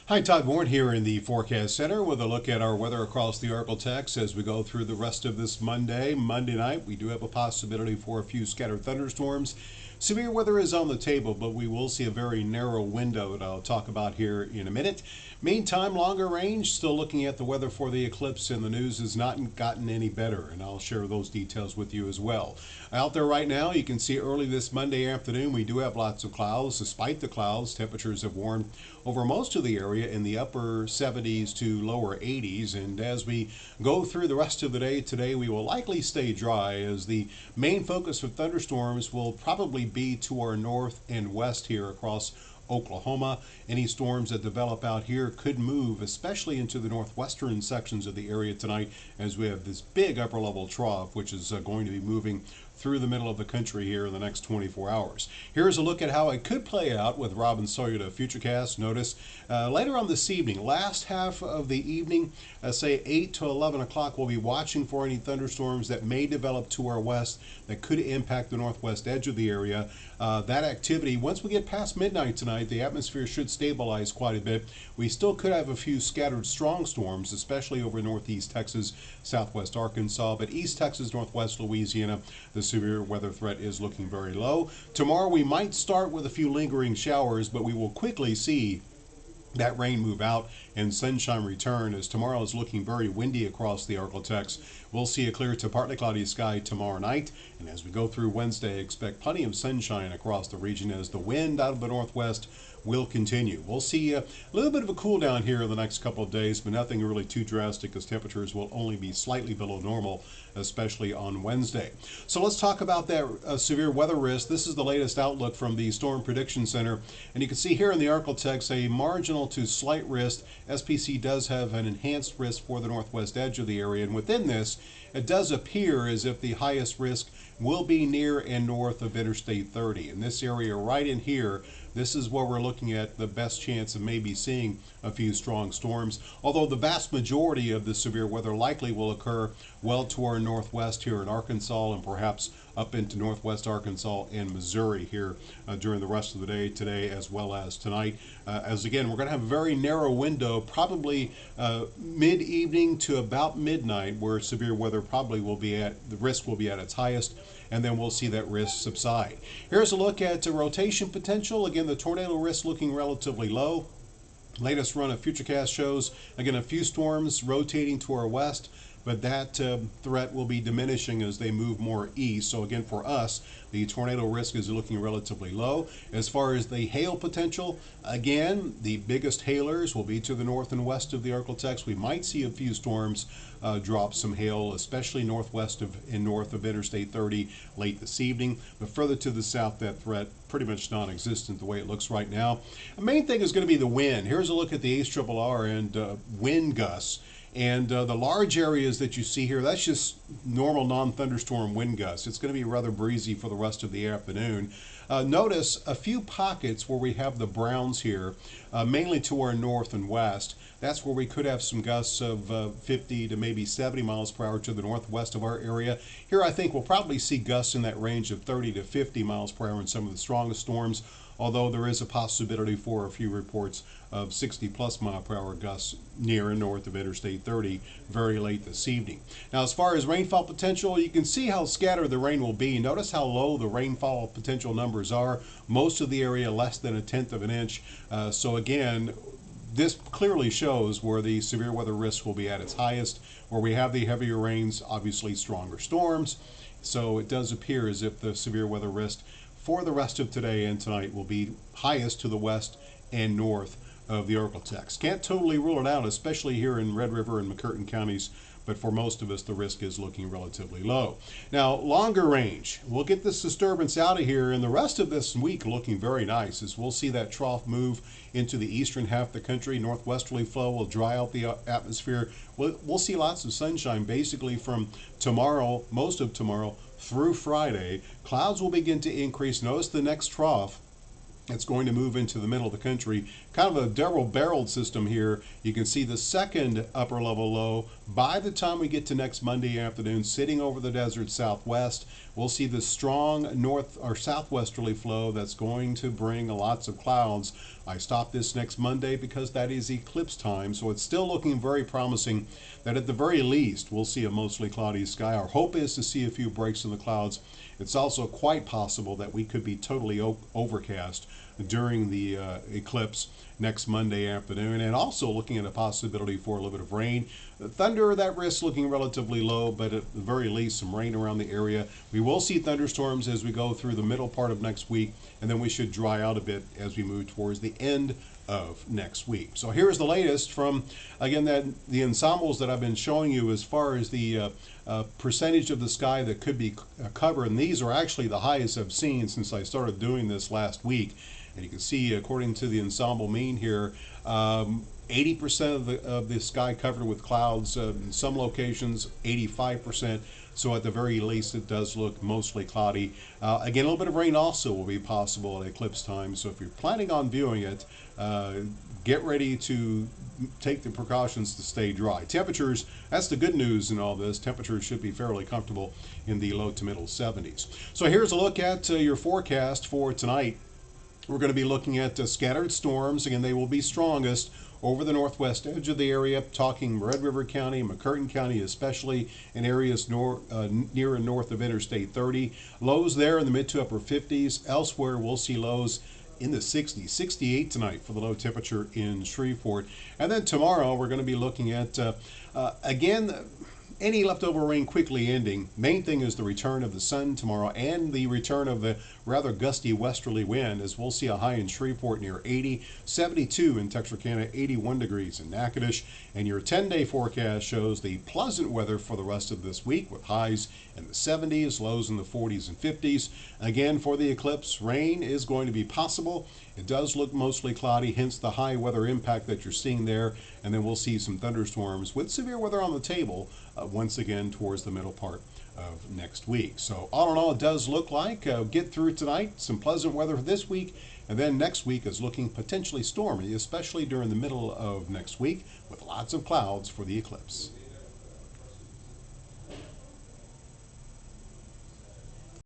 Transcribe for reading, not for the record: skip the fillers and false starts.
Hi, Todd Warren here in the Forecast Center with a look at our weather across the ArkLaTex as we go through the rest of this Monday night. We do have a possibility for a few scattered thunderstorms. Severe weather is on the table, but we will see a very narrow window that I'll talk about here in a minute. Meantime, longer range, still looking at the weather for the eclipse, and the news has not gotten any better, and I'll share those details with you as well. Out there right now, you can see early this Monday afternoon, we do have lots of clouds. Despite the clouds, temperatures have warmed over most of the area in the upper 70s to lower 80s, and as we go through the rest of the day today, we will likely stay dry as the main focus of thunderstorms will probably be to our north and west here across Oklahoma. Any storms that develop out here could move, especially into the northwestern sections of the area tonight, as we have this big upper level trough, which is going to be moving through the middle of the country here in the next 24 hours. Here's a look at how it could play out with Robin Sawyer to Futurecast. Notice later on this evening, last half of the evening, say 8 to 11 o'clock, we'll be watching for any thunderstorms that may develop to our west that could impact the northwest edge of the area. That activity, once we get past midnight tonight, the atmosphere should stabilize quite a bit. We still could have a few scattered strong storms, especially over northeast Texas, southwest Arkansas, but east Texas, northwest Louisiana, the severe weather threat is looking very low. Tomorrow we might start with a few lingering showers, but we will quickly see that rain move out and sunshine return as tomorrow is looking very windy across the ArkLaTex. We'll see a clear to partly cloudy sky tomorrow night, and as we go through Wednesday, expect plenty of sunshine across the region as the wind out of the northwest will continue. We'll see a little bit of a cool down here in the next couple of days, but nothing really too drastic as temperatures will only be slightly below normal, especially on Wednesday. So let's talk about that severe weather risk. This is the latest outlook from the Storm Prediction Center, and you can see here in the ArkLaTex a marginal to slight risk. SPC does have an enhanced risk for the northwest edge of the area, and within this, it does appear as if the highest risk will be near and north of Interstate 30. In this area right in here, this is where we're looking at the best chance of maybe seeing a few strong storms, although the vast majority of the severe weather likely will occur well to our northwest here in Arkansas and perhaps up into northwest Arkansas and Missouri here during the rest of the day today as well as tonight. As again, we're going to have a very narrow window, probably mid-evening to about midnight, where severe weather probably will be at, the risk will be at its highest, and then we'll see that risk subside. Here's a look at rotation potential. Again, the tornado risk looking relatively low. Latest run of Futurecast shows, again, a few storms rotating to our west, but that threat will be diminishing as they move more east. So again, for us, the tornado risk is looking relatively low. As far as the hail potential, again, the biggest hailers will be to the north and west of the ArkLaTex. We might see a few storms drop some hail, especially northwest of and north of Interstate 30 late this evening. But further to the south, that threat pretty much non-existent the way it looks right now. The main thing is going to be the wind. Here's a look at the ARRR and wind gusts. And the large areas that you see here, that's just normal non-thunderstorm wind gusts. It's going to be rather breezy for the rest of the afternoon. Notice a few pockets where we have the browns here, mainly to our north and west. That's where we could have some gusts of 50 to maybe 70 miles per hour to the northwest of our area. Here I think we'll probably see gusts in that range of 30 to 50 miles per hour in some of the strongest storms, although there is a possibility for a few reports of 60 plus mile per hour gusts near and north of Interstate 30 very late this evening. Now, as far as rainfall potential, you can see how scattered the rain will be. Notice how low the rainfall potential numbers are. Most of the area less than 1/10 of an inch. So again, this clearly shows where the severe weather risk will be at its highest. Where we have the heavier rains, obviously stronger storms. So it does appear as if the severe weather risk for the rest of today and tonight will be highest to the west and north of the ArkLaTex. Can't totally rule it out, especially here in Red River and McCurtain counties, but for most of us, the risk is looking relatively low. Now, longer range, we'll get this disturbance out of here, and the rest of this week looking very nice as we'll see that trough move into the eastern half of the country. Northwesterly flow will dry out the atmosphere. We'll see lots of sunshine basically from tomorrow, most of tomorrow, through Friday. Clouds will begin to increase. Notice the next trough. It's going to move into the middle of the country. Kind of a double-barreled system here. You can see the second upper level low By the time we get to next Monday afternoon, sitting over the desert southwest, we'll see the strong north or southwesterly flow that's going to bring lots of clouds. I stopped this next Monday because that is eclipse time, so it's still looking very promising that at the very least we'll see a mostly cloudy sky. Our hope is to see a few breaks in the clouds. It's also quite possible that we could be totally overcast during the eclipse next Monday afternoon, and also looking at a possibility for a little bit of rain. Thunder, that risk looking relatively low, but at the very least some rain around the area. We will see thunderstorms as we go through the middle part of next week, and then we should dry out a bit as we move towards the end of next week. So here's the latest from, again, the ensembles that I've been showing you as far as the percentage of the sky that could be covered, and these are actually the highest I've seen since I started doing this last week. And you can see, according to the ensemble mean here, 80% of the sky covered with clouds, in some locations 85%. So at the very least, it does look mostly cloudy. Again, a little bit of rain also will be possible at eclipse time. So if you're planning on viewing it, get ready to take the precautions to stay dry. Temperatures, that's the good news in all this. Temperatures should be fairly comfortable in the low to middle 70s. So here's a look at your forecast for tonight. We're going to be looking at scattered storms. Again, they will be strongest over the northwest edge of the area, talking Red River County, McCurtain County, especially in areas near and north of Interstate 30. Lows there in the mid to upper 50s. Elsewhere, we'll see lows in the 60s, 68 tonight for the low temperature in Shreveport. And then tomorrow, we're going to be looking at, again, any leftover rain quickly ending. Main thing is the return of the sun tomorrow and the return of the rather gusty westerly wind, as we'll see a high in Shreveport near 80, 72 in Texarkana, 81 degrees in Natchitoches. And your 10-day forecast shows the pleasant weather for the rest of this week with highs in the 70s, lows in the 40s and 50s. Again, for the eclipse, rain is going to be possible. It does look mostly cloudy, hence the high weather impact that you're seeing there. And then we'll see some thunderstorms with severe weather on the table once again towards the middle part of next week. So all in all, it does look like get through tonight, some pleasant weather this week, and then next week is looking potentially stormy, especially during the middle of next week with lots of clouds for the eclipse.